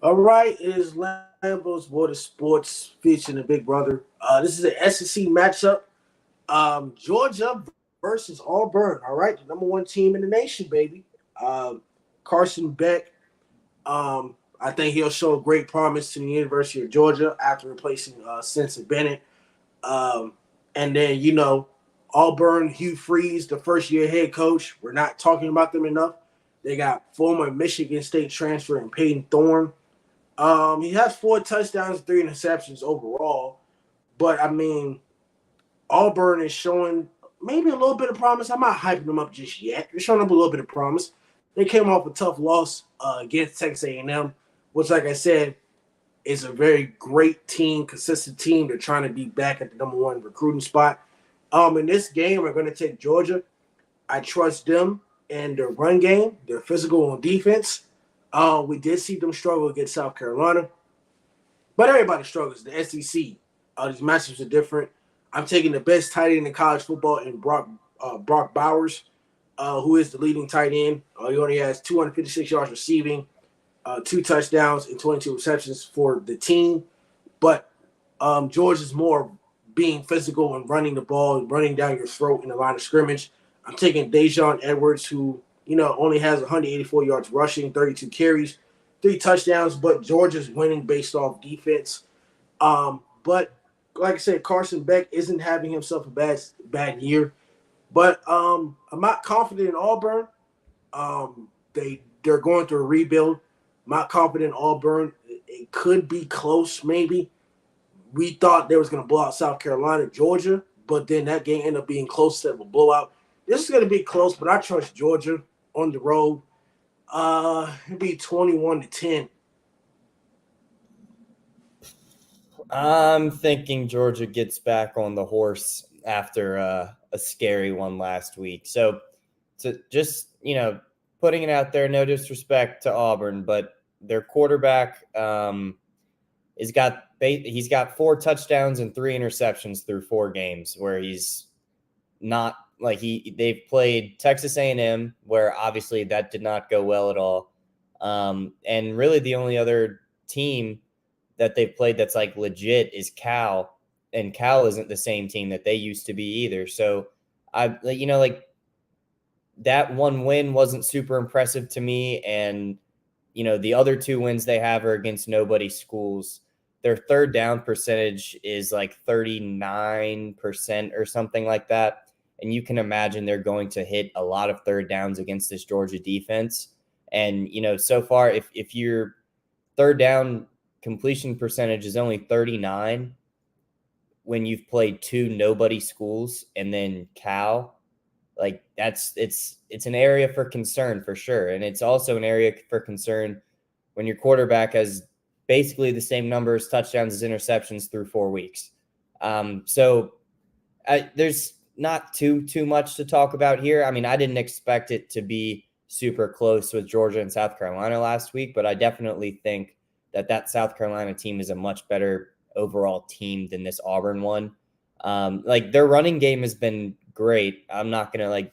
All right, it is Lambo's Water Sports featuring the Big Brother. This is an SEC matchup. Georgia versus Auburn. All right, the number one team in the nation, baby. Um, Carson Beck. I think he'll show great promise to the University of Georgia after replacing Spencer Bennett. Um, and then Auburn, Hugh Freeze, the first year head coach. We're not talking about them enough. They got former Michigan State transfer and Payton Thorne. He has 4 touchdowns, 3 interceptions overall. But I mean, Auburn is showing maybe a little bit of promise. I'm not hyping them up just yet. They're showing up a little bit of promise. They came off a tough loss against Texas A&M, which, like I said, is a very great team, consistent team. They're trying to be back at the number one recruiting spot. In this game, we're going to take Georgia. I trust them in their run game. They're physical on defense. We did see them struggle against South Carolina, but everybody struggles. The SEC, these matchups are different. I'm taking the best tight end in college football in Brock Bowers, who is the leading tight end. He only has 256 yards receiving, 2 touchdowns, and 22 receptions for the team. But George is more being physical and running the ball, running down your throat in the line of scrimmage. I'm taking Dejon Edwards, who only has 184 yards rushing, 32 carries, 3 touchdowns. But Georgia's winning based off defense. But like I said, Carson Beck isn't having himself a bad year. But I'm not confident in Auburn. They're going through a rebuild. I'm not confident in Auburn. It could be close, maybe. We thought they was going to blow out South Carolina, Georgia, but then that game ended up being close instead of a blowout. This is going to be close, but I trust Georgia on the road. It'll be 21-10. I'm thinking Georgia gets back on the horse after a scary one last week. So just, putting it out there, no disrespect to Auburn, but their quarterback he's got 4 touchdowns and 3 interceptions through 4 games where he's not like they've played Texas A&M, where obviously that did not go well at all. And really the only other team that they've played that's like legit is Cal, and Cal isn't the same team that they used to be either. So that one win wasn't super impressive to me. And, the other 2 wins they have are against nobody schools. Their third down percentage is like 39% or something like that. And you can imagine they're going to hit a lot of third downs against this Georgia defense. And, so far, if your third down completion percentage is only 39 when you've played 2 nobody schools and then Cal, like it's an area for concern for sure. And it's also an area for concern when your quarterback has basically the same numbers, touchdowns as interceptions through 4 weeks. So there's not too much to talk about here. I mean, I didn't expect it to be super close with Georgia and South Carolina last week, but I definitely think that South Carolina team is a much better overall team than this Auburn one. Their running game has been great. I'm not going to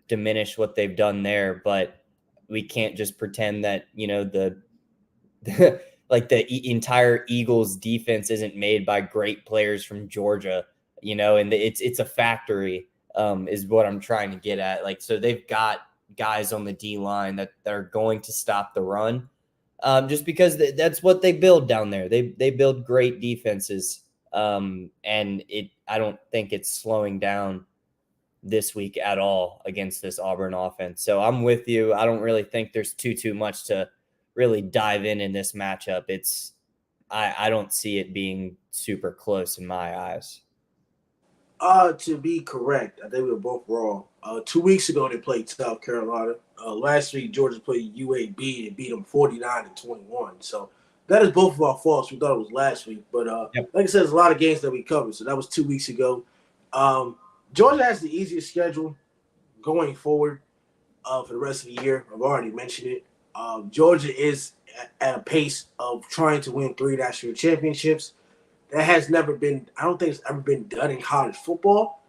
diminish what they've done there, but we can't just pretend that, the entire Eagles defense isn't made by great players from Georgia, and it's a factory, is what I'm trying to get at. So they've got guys on the D line that are going to stop the run. Just because that's what they build down there. They build great defenses. And I don't think it's slowing down this week at all against this Auburn offense. So I'm with you. I don't really think there's too much to really dive in this matchup. I don't see it being super close in my eyes. To be correct, I think we were both wrong. 2 weeks ago they played South Carolina. Last week Georgia played UAB and beat them 49-21. So that is both of our faults. We thought it was last week, but Yep. like I said, there's a lot of games that we covered. So that was 2 weeks ago. Georgia has the easiest schedule going forward for the rest of the year. I've already mentioned it. Georgia is at a pace of trying to win 3 national championships. That has never been, I don't think it's ever been done in college football.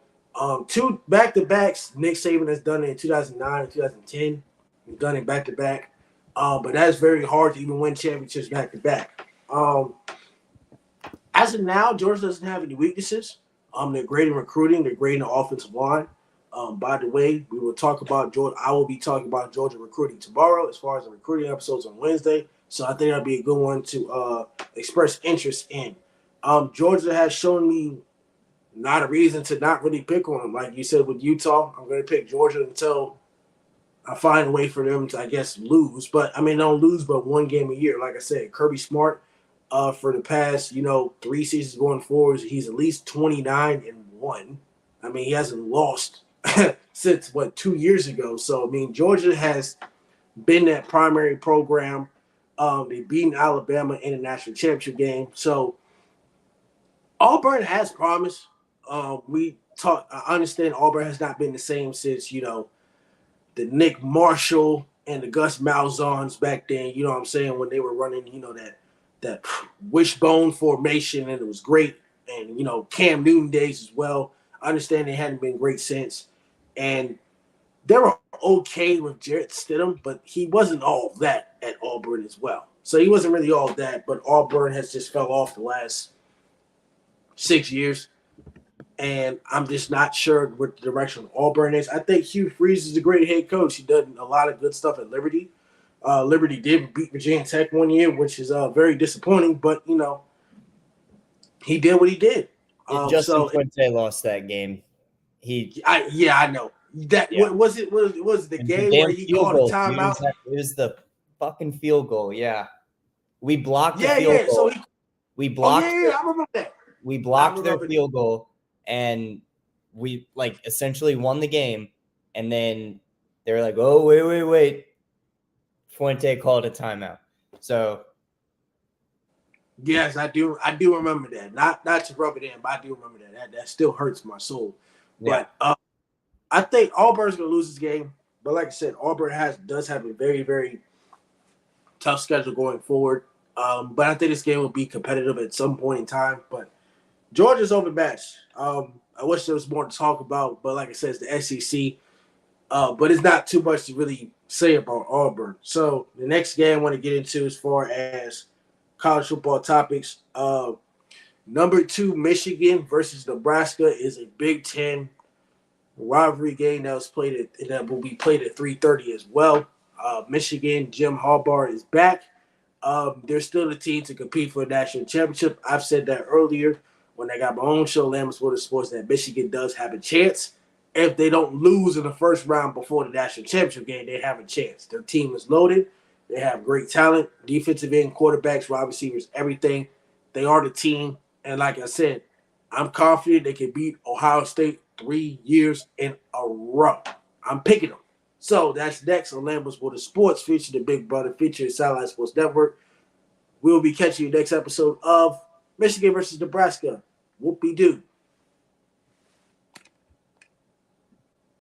2 back-to-backs, Nick Saban has done it in 2009 and 2010. He's done it back-to-back. But that's very hard to even win championships back to back. As of now, Georgia doesn't have any weaknesses. They're great in recruiting. They're great in the offensive line. By the way, we will talk about Georgia. I will be talking about Georgia recruiting tomorrow, as far as the recruiting episodes on Wednesday. So I think that'll be a good one to express interest in. Georgia has shown me not a reason to not really pick on them. Like you said with Utah, I'm going to pick Georgia until I find a way for them to, I guess, lose. But I mean, don't lose but one game a year. Like I said, Kirby Smart, for the past, 3 seasons going forward, he's at least 29-1. I mean, he hasn't lost since 2 years ago. So I mean, Georgia has been that primary program. They've beaten Alabama in the national championship game. So Auburn has promise. I understand Auburn has not been the same since, the Nick Marshall and the Gus Malzahn's back then, you know what I'm saying, when they were running, that wishbone formation, and it was great. And, Cam Newton days as well. I understand they hadn't been great since. And they were okay with Jarrett Stidham, but he wasn't all that at Auburn as well. So he wasn't really all that, but Auburn has just fell off the last 6 years. And I'm just not sure what the direction of Auburn is. I think Hugh Freeze is a great head coach. He done a lot of good stuff at Liberty. Liberty did beat Virginia Tech one year, which is very disappointing. But, he did what he did. Justin Fuente lost that game. I know. What was it? Was the game where he called a timeout? It was the fucking field goal. Yeah, we blocked the field goal. So we blocked. I remember that. We blocked their field goal, and we essentially won the game. And then they were like, "Oh, wait! Fuente called a timeout." So yes, I do remember that. Not to rub it in, but I do remember that. That still hurts my soul. Yeah. But I think Auburn's going to lose this game. But like I said, Auburn does have a very, very tough schedule going forward. But I think this game will be competitive at some point in time. But Georgia's overmatched. I wish there was more to talk about. But like I said, it's the SEC. But it's not too much to really say about Auburn. So the next game I want to get into as far as college football topics. Number 2, Michigan versus Nebraska is a Big Ten rivalry game that will be played at 3:30 as well. Michigan, Jim Harbaugh is back. They're still the team to compete for a national championship. I've said that earlier when I got my own show, Lambo Sports, that Michigan does have a chance. If they don't lose in the first round before the national championship game, they have a chance. Their team is loaded. They have great talent, defensive end, quarterbacks, wide receivers, everything. They are the team. And like I said, I'm confident they can beat Ohio State 3 years in a row. I'm picking them. So that's next on Lambo Sports, featuring the Big Brother, featuring Satellite Sports Network. We'll be catching you next episode of Michigan versus Nebraska. Whoopie-doo.